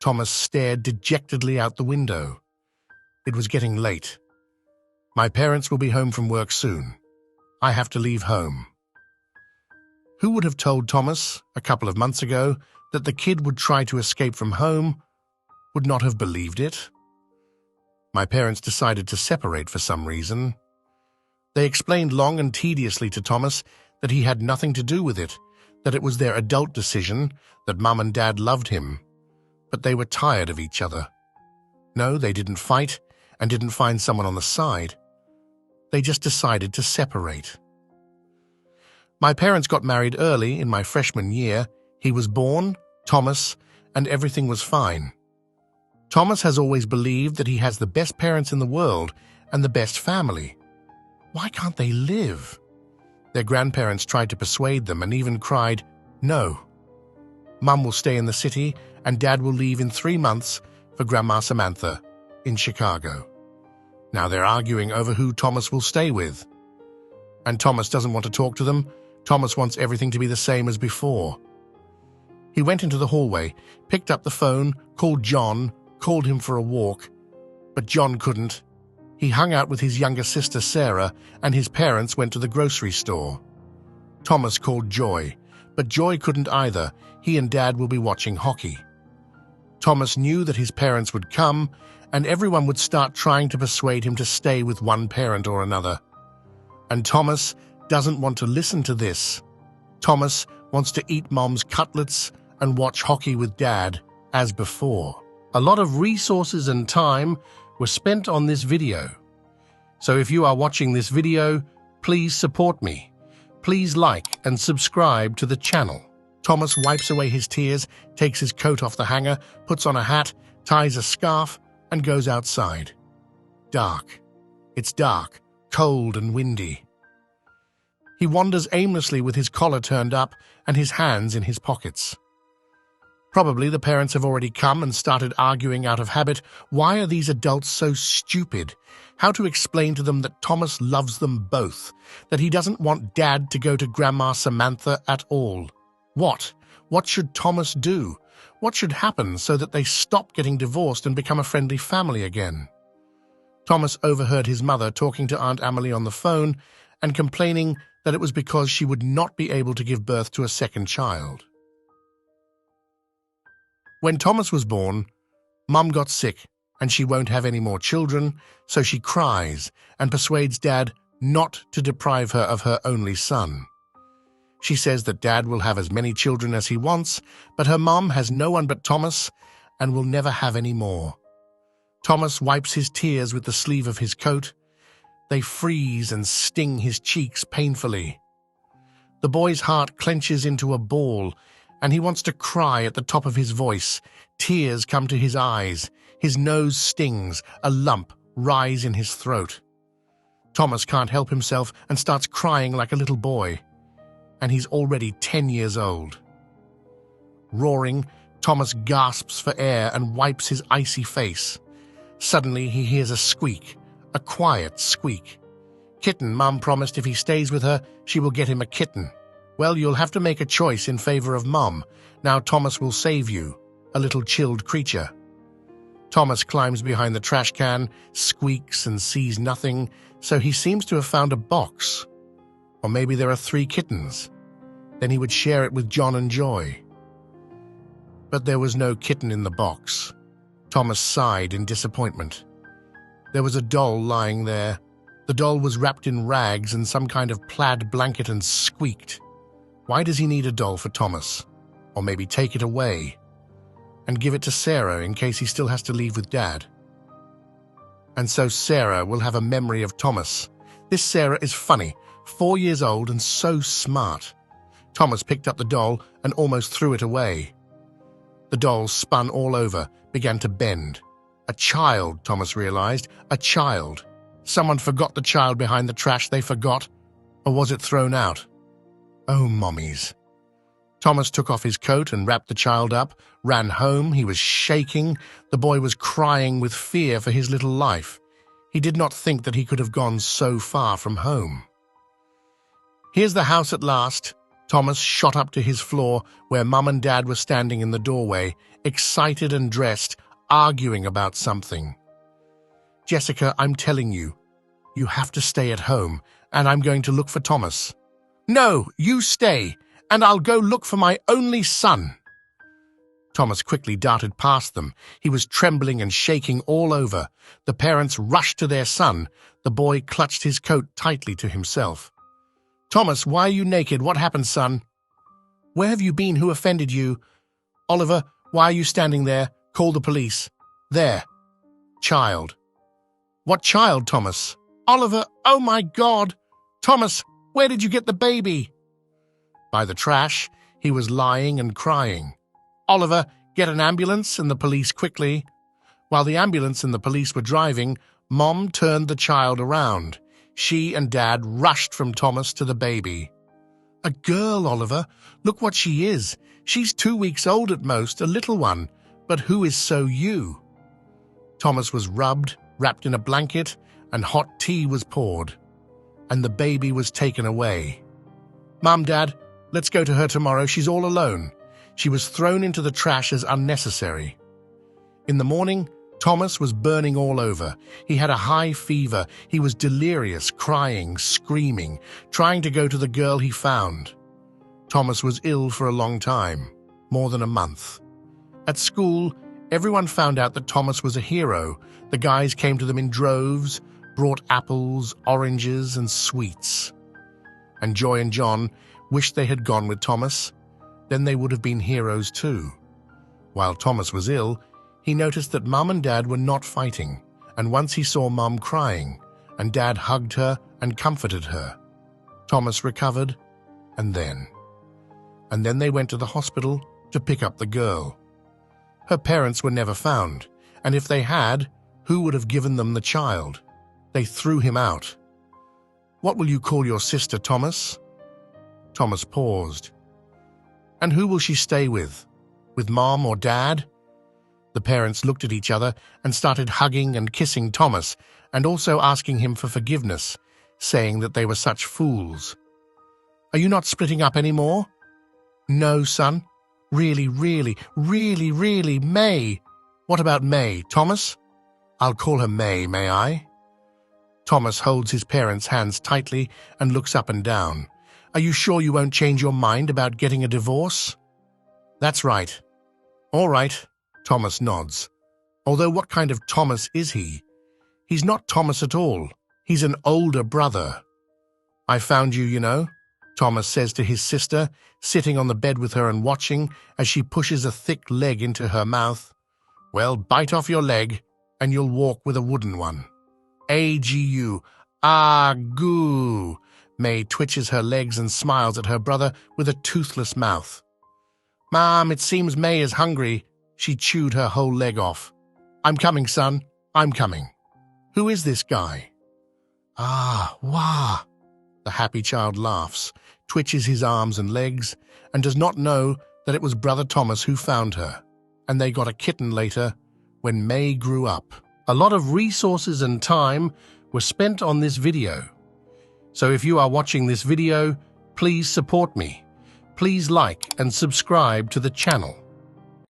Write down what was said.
Thomas stared dejectedly out the window. It was getting late. My parents will be home from work soon. I have to leave home. Who would have told Thomas, a couple of months ago, that the kid would try to escape from home? Would not have believed it. My parents decided to separate for some reason. They explained long and tediously to Thomas that he had nothing to do with it, that it was their adult decision, that Mum and Dad loved him. But they were tired of each other. No, they didn't fight and didn't find someone on the side. They just decided to separate. My parents got married early in my freshman year. He was born, Thomas, and everything was fine. Thomas has always believed that he has the best parents in the world and the best family. Why can't they live? Their grandparents tried to persuade them and even cried, "No. Mum will stay in the city and Dad will leave in 3 months for Grandma Samantha in Chicago." Now they're arguing over who Thomas will stay with. And Thomas doesn't want to talk to them. Thomas wants everything to be the same as before. He went into the hallway, picked up the phone, called John, called him for a walk. But John couldn't. He hung out with his younger sister Sarah, and his parents went to the grocery store. Thomas called Joy, but Joy couldn't either. He and Dad will be watching hockey. Thomas knew that his parents would come, and everyone would start trying to persuade him to stay with one parent or another. And Thomas doesn't want to listen to this. Thomas wants to eat Mom's cutlets and watch hockey with Dad as before. A lot of resources and time were spent on this video. So if you are watching this video, please support me. Please like and subscribe to the channel. Thomas wipes away his tears, takes his coat off the hanger, puts on a hat, ties a scarf, and goes outside. Dark. It's dark, cold and windy. He wanders aimlessly with his collar turned up and his hands in his pockets. Probably the parents have already come and started arguing out of habit. Why are these adults so stupid? How to explain to them that Thomas loves them both, that he doesn't want Dad to go to Grandma Samantha at all? What? What should Thomas do? What should happen so that they stop getting divorced and become a friendly family again? Thomas overheard his mother talking to Aunt Amelie on the phone and complaining that it was because she would not be able to give birth to a second child. When Thomas was born, Mum got sick and she won't have any more children, so she cries and persuades Dad not to deprive her of her only son. She says that Dad will have as many children as he wants, but her mum has no one but Thomas and will never have any more. Thomas wipes his tears with the sleeve of his coat. They freeze and sting his cheeks painfully. The boy's heart clenches into a ball, and he wants to cry at the top of his voice. Tears come to his eyes. His nose stings. A lump rises in his throat. Thomas can't help himself and starts crying like a little boy. And he's already 10 years old. Roaring, Thomas gasps for air and wipes his icy face. Suddenly he hears a squeak, a quiet squeak. Kitten, Mum promised if he stays with her, she will get him a kitten. Well, you'll have to make a choice in favor of Mum. Now Thomas will save you, a little chilled creature. Thomas climbs behind the trash can, squeaks and sees nothing, so he seems to have found a box. Or maybe there are 3 kittens. Then he would share it with John and Joy. But there was no kitten in the box. Thomas sighed in disappointment. There was a doll lying there. The doll was wrapped in rags and some kind of plaid blanket and squeaked. Why does he need a doll for Thomas? Or maybe take it away and give it to Sarah in case he still has to leave with Dad. And so Sarah will have a memory of Thomas. This Sarah is funny, 4 years old and so smart. Thomas picked up the doll and almost threw it away. The doll spun all over, began to bend. A child, Thomas realized, a child. Someone forgot the child behind the trash they forgot, or was it thrown out? Oh, mommies. Thomas took off his coat and wrapped the child up, ran home. He was shaking. The boy was crying with fear for his little life. He did not think that he could have gone so far from home. Here's the house at last. Thomas shot up to his floor where Mum and Dad were standing in the doorway, excited and dressed, arguing about something. "Jessica, I'm telling you, you have to stay at home, and I'm going to look for Thomas." "No, you stay, and I'll go look for my only son." Thomas quickly darted past them. He was trembling and shaking all over. The parents rushed to their son. The boy clutched his coat tightly to himself. "Thomas, why are you naked? What happened, son?" "Where have you been? Who offended you?" "Oliver, why are you standing there? Call the police." "There." "Child." "What child, Thomas?" "Oliver, oh my God! Thomas, where did you get the baby?" By the trash, he was lying and crying. "Oliver, get an ambulance and the police quickly." While the ambulance and the police were driving, Mom turned the child around. She and Dad rushed from Thomas to the baby. "A girl, Oliver. Look what she is. She's 2 weeks old at most, a little one. But who is so you?" Thomas was rubbed, wrapped in a blanket, and hot tea was poured. And the baby was taken away. "Mom, Dad, let's go to her tomorrow. She's all alone." She was thrown into the trash as unnecessary. In the morning, Thomas was burning all over. He had a high fever. He was delirious, crying, screaming, trying to go to the girl he found. Thomas was ill for a long time, more than a month. At school, everyone found out that Thomas was a hero. The guys came to them in droves, brought apples, oranges, and sweets. And Joy and John wished they had gone with Thomas. Then they would have been heroes too. While Thomas was ill, he noticed that Mum and Dad were not fighting, and once he saw Mum crying, and Dad hugged her and comforted her. Thomas recovered, and then they went to the hospital to pick up the girl. Her parents were never found, and if they had, who would have given them the child? They threw him out. "What will you call your sister, Thomas?" Thomas paused. "And who will she stay with? With Mom or Dad?" The parents looked at each other and started hugging and kissing Thomas, and also asking him for forgiveness, saying that they were such fools. "Are you not splitting up anymore?" "No, son. Really, May." "What about May, Thomas?" "I'll call her May, may I?" Thomas holds his parents' hands tightly and looks up and down. "Are you sure you won't change your mind about getting a divorce?" "That's right." "All right," Thomas nods. Although what kind of Thomas is he? He's not Thomas at all. He's an older brother. "I found you, you know," Thomas says to his sister, sitting on the bed with her and watching as she pushes a thick leg into her mouth. "Well, bite off your leg, and you'll walk with a wooden one." "AGU. Ah, goo." May twitches her legs and smiles at her brother with a toothless mouth. "Mom, it seems May is hungry." She chewed her whole leg off. "I'm coming, son. I'm coming." "Who is this guy?" "Ah, wah." The happy child laughs, twitches his arms and legs, and does not know that it was Brother Thomas who found her. And they got a kitten later, when May grew up. A lot of resources and time were spent on this video. So if you are watching this video, please support me. Please like and subscribe to the channel.